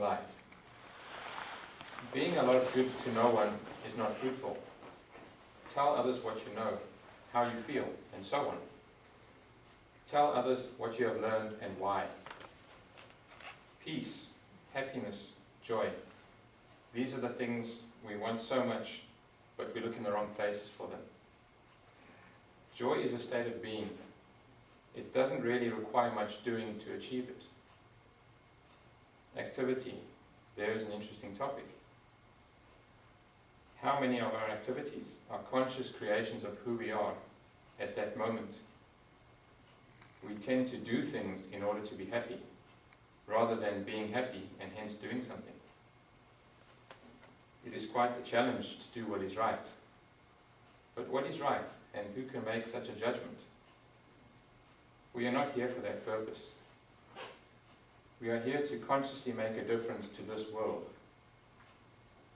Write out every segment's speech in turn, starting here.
life. Being a lot of good to no one is not fruitful. Tell others what you know, how you feel, and so on. Tell others what you have learned and why. Peace, happiness, joy. These are the things we want so much, but we look in the wrong places for them. Joy is a state of being. It doesn't really require much doing to achieve it. Activity. There is an interesting topic. How many of our activities are conscious creations of who we are at that moment? We tend to do things in order to be happy, rather than being happy and hence doing something. It is quite the challenge to do what is right. But what is right, and who can make such a judgment? We are not here for that purpose. We are here to consciously make a difference to this world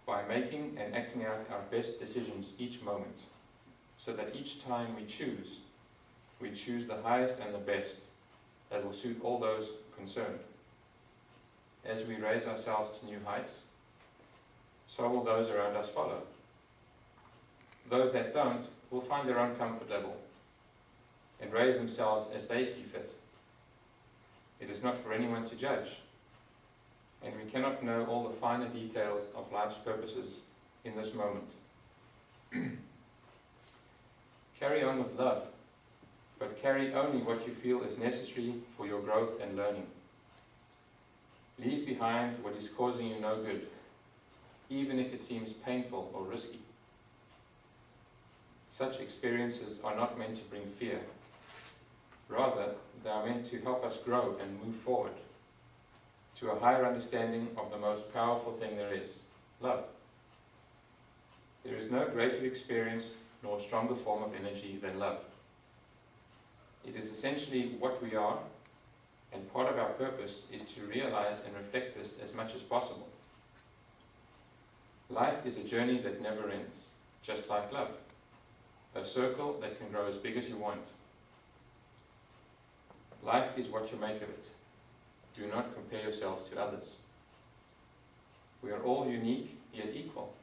by making and acting out our best decisions each moment, so that each time we choose the highest and the best that will suit all those concerned. As we raise ourselves to new heights, so will those around us follow. Those that don't will find their own comfort level and raise themselves as they see fit. It is not for anyone to judge, and we cannot know all the finer details of life's purposes in this moment. Carry on with love, but carry only what you feel is necessary for your growth and learning. Leave behind what is causing you no good, even if it seems painful or risky. Such experiences are not meant to bring fear. Rather, they are meant to help us grow and move forward to a higher understanding of the most powerful thing there is, love. There is no greater experience nor stronger form of energy than love. It is essentially what we are, and part of our purpose is to realize and reflect this as much as possible. Life is a journey that never ends, just like love, a circle that can grow as big as you want. Life is what you make of it. Do not compare yourselves to others. We are all unique, yet equal.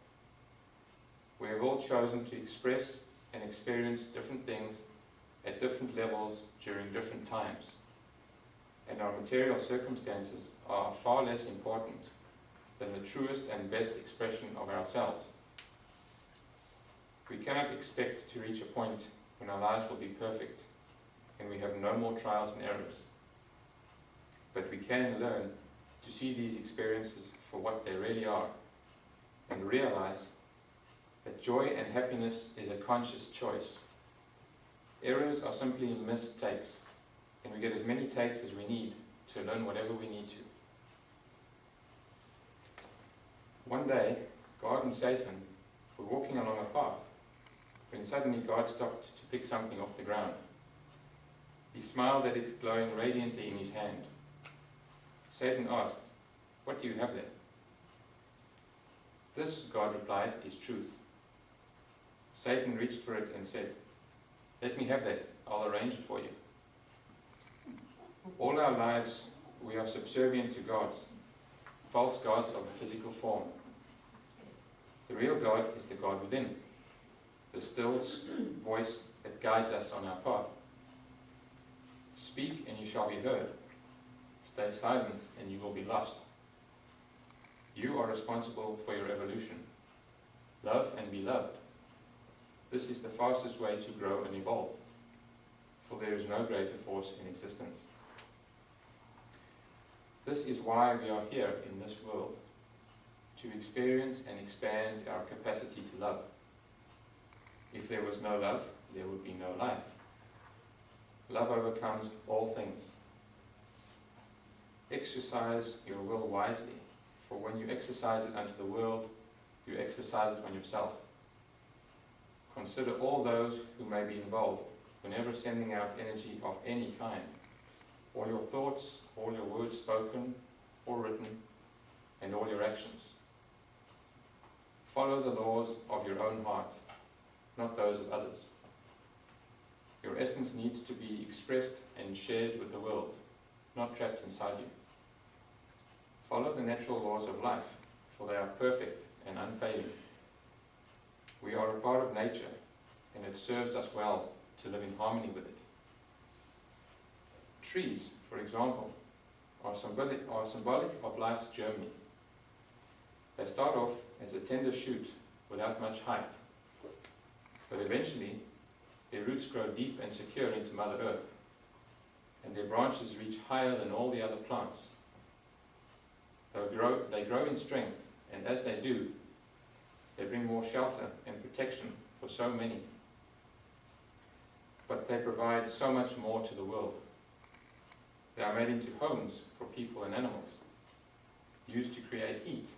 We have all chosen to express and experience different things at different levels during different times. And our material circumstances are far less important than the truest and best expression of ourselves. We cannot expect to reach a point when our lives will be perfect and we have no more trials and errors. But we can learn to see these experiences for what they really are and realize that joy and happiness is a conscious choice. Errors are simply mistakes, and we get as many takes as we need to learn whatever we need to. One day, God and Satan were walking along a path when suddenly God stopped to pick something off the ground. He smiled at it, glowing radiantly in his hand. Satan asked, "What do you have there?" "This," God replied, "is truth." Satan reached for it and said, "Let me have that. I'll arrange it for you." All our lives, we are subservient to gods, false gods of a physical form. The real God is the God within, the still voice that guides us on our path. Speak and you shall be heard. Stay silent and you will be lost. You are responsible for your evolution. Love and be loved. This is the fastest way to grow and evolve, for there is no greater force in existence. This is why we are here in this world, to experience and expand our capacity to love. If there was no love, there would be no life. Love overcomes all things. Exercise your will wisely, for when you exercise it unto the world, you exercise it on yourself. Consider all those who may be involved whenever sending out energy of any kind. All your thoughts, all your words spoken or written, and all your actions. Follow the laws of your own heart, not those of others. Your essence needs to be expressed and shared with the world, not trapped inside you. Follow the natural laws of life, for they are perfect and unfailing. We are a part of nature, and it serves us well to live in harmony with it. Trees, for example, are symbolic of life's journey. They start off as a tender shoot without much height, but eventually their roots grow deep and secure into Mother Earth, and their branches reach higher than all the other plants. They grow in strength, and as they do, they bring more shelter and protection for so many. But they provide so much more to the world. They are made into homes for people and animals, used to create heat,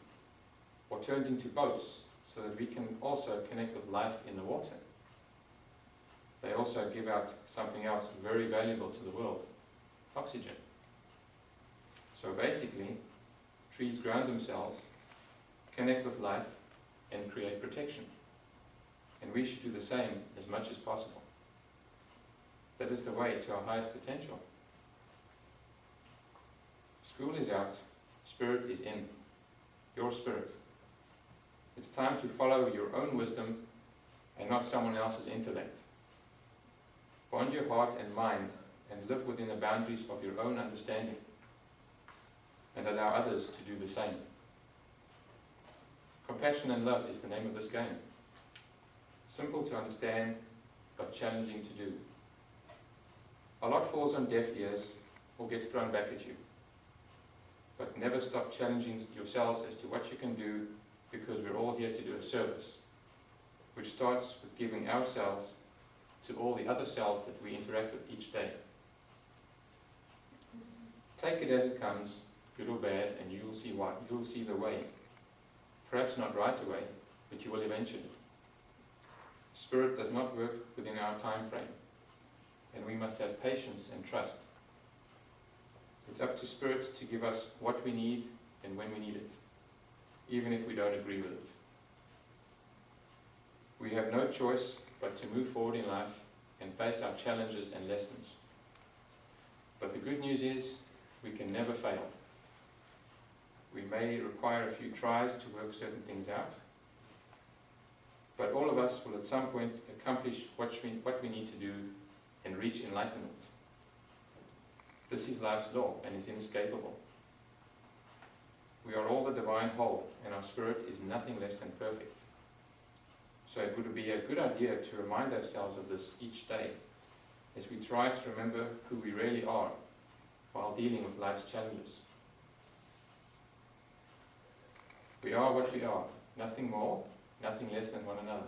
or turned into boats so that we can also connect with life in the water. They also give out something else very valuable to the world: oxygen. So basically, trees ground themselves, connect with life, and create protection. And we should do the same as much as possible. That is the way to our highest potential. School is out, spirit is in. Your spirit. It's time to follow your own wisdom and not someone else's intellect. Bond your heart and mind and live within the boundaries of your own understanding, and allow others to do the same. Compassion and love is the name of this game. Simple to understand, but challenging to do. A lot falls on deaf ears or gets thrown back at you. But never stop challenging yourselves as to what you can do, because we're all here to do a service, which starts with giving ourselves to all the other selves that we interact with each day. Take it as it comes, good or bad, and you will see why. You will see the way. Perhaps not right away, but you will eventually. Spirit does not work within our time frame, and we must have patience and trust. It's up to Spirit to give us what we need and when we need it, even if we don't agree with it. We have no choice but to move forward in life and face our challenges and lessons. But the good news is, we can never fail. We may require a few tries to work certain things out, but all of us will at some point accomplish what we need to do and reach enlightenment. This is life's law, and it's inescapable. We are all the divine whole, and our spirit is nothing less than perfect. So it would be a good idea to remind ourselves of this each day, as we try to remember who we really are while dealing with life's challenges. We are what we are, nothing more, nothing less than one another.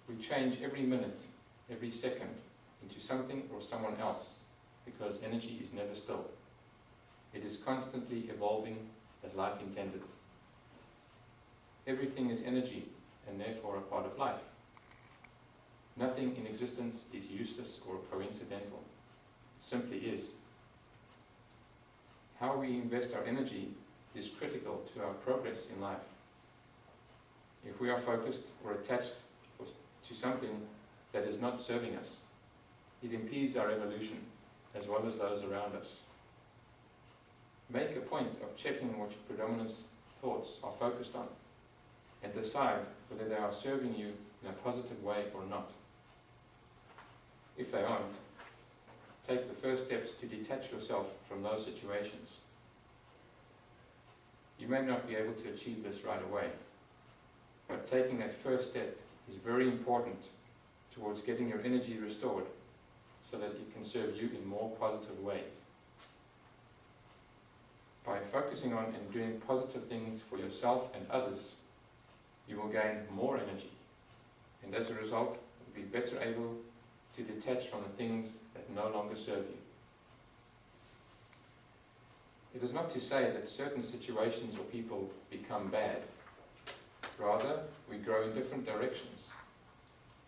We change every minute, every second, into something or someone else, because energy is never still. It is constantly evolving as life intended. Everything is energy, and therefore a part of life. Nothing in existence is useless or coincidental. It simply is. How we invest our energy is critical to our progress in life. If we are focused or attached to something that is not serving us, it impedes our evolution as well as those around us. Make a point of checking what your predominant thoughts are focused on, and decide whether they are serving you in a positive way or not. If they aren't, take the first steps to detach yourself from those situations. You may not be able to achieve this right away, but taking that first step is very important towards getting your energy restored so that it can serve you in more positive ways. By focusing on and doing positive things for yourself and others, you will gain more energy, and as a result, will be better able to detach from the things that no longer serve you. It is not to say that certain situations or people become bad. Rather, we grow in different directions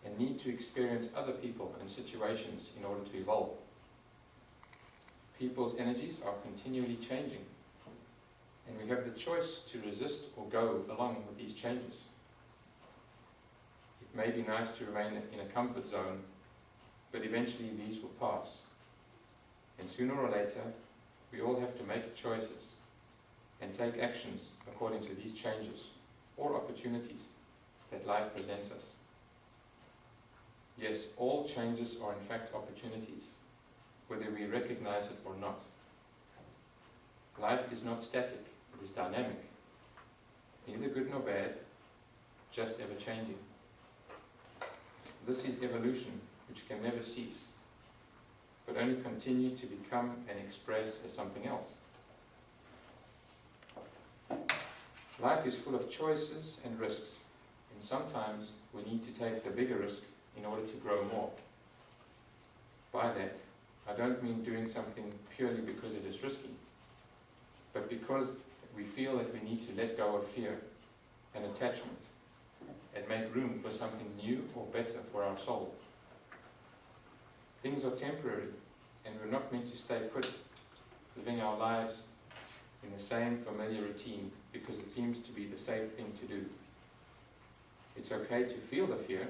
and need to experience other people and situations in order to evolve. People's energies are continually changing, and we have the choice to resist or go along with these changes. It may be nice to remain in a comfort zone, but eventually these will pass. And sooner or later, we all have to make choices and take actions according to these changes or opportunities that life presents us. Yes, all changes are in fact opportunities, whether we recognize it or not. Life is not static, it is dynamic, neither good nor bad, just ever changing. This is evolution, which can never cease, but only continue to become and express as something else. Life is full of choices and risks, and sometimes we need to take the bigger risk in order to grow more. By that, I don't mean doing something purely because it is risky, but because we feel that we need to let go of fear and attachment and make room for something new or better for our soul. Things are temporary, and we're not meant to stay put, living our lives in the same familiar routine because it seems to be the safe thing to do. It's okay to feel the fear,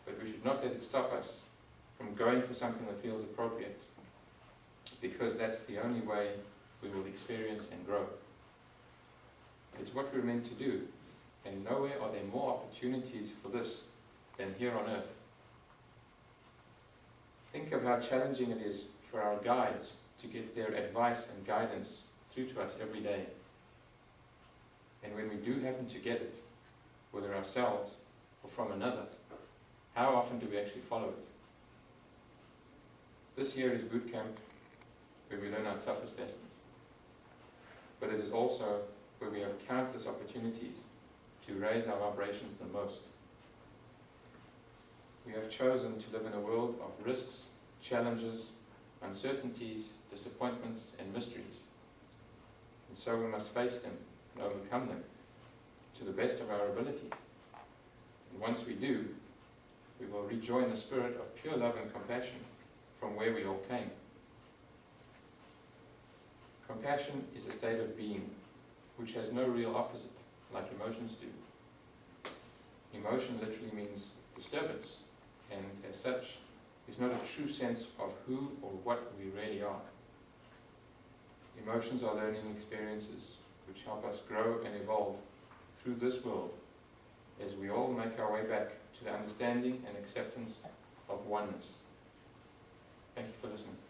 but we should not let it stop us from going for something that feels appropriate, because that's the only way we will experience and grow. It's what we're meant to do, and nowhere are there more opportunities for this than here on earth. Think of how challenging it is for our guides to get their advice and guidance through to us every day. And when we do happen to get it, whether ourselves or from another, how often do we actually follow it? This year is boot camp, where we learn our toughest lessons. But it is also where we have countless opportunities to raise our vibrations the most. We have chosen to live in a world of risks, challenges, uncertainties, disappointments, and mysteries. And so we must face them and overcome them to the best of our abilities. And once we do, we will rejoin the spirit of pure love and compassion from where we all came. Compassion is a state of being which has no real opposite, like emotions do. Emotion literally means disturbance, and as such, is not a true sense of who or what we really are. Emotions are learning experiences which help us grow and evolve through this world as we all make our way back to the understanding and acceptance of oneness. Thank you for listening.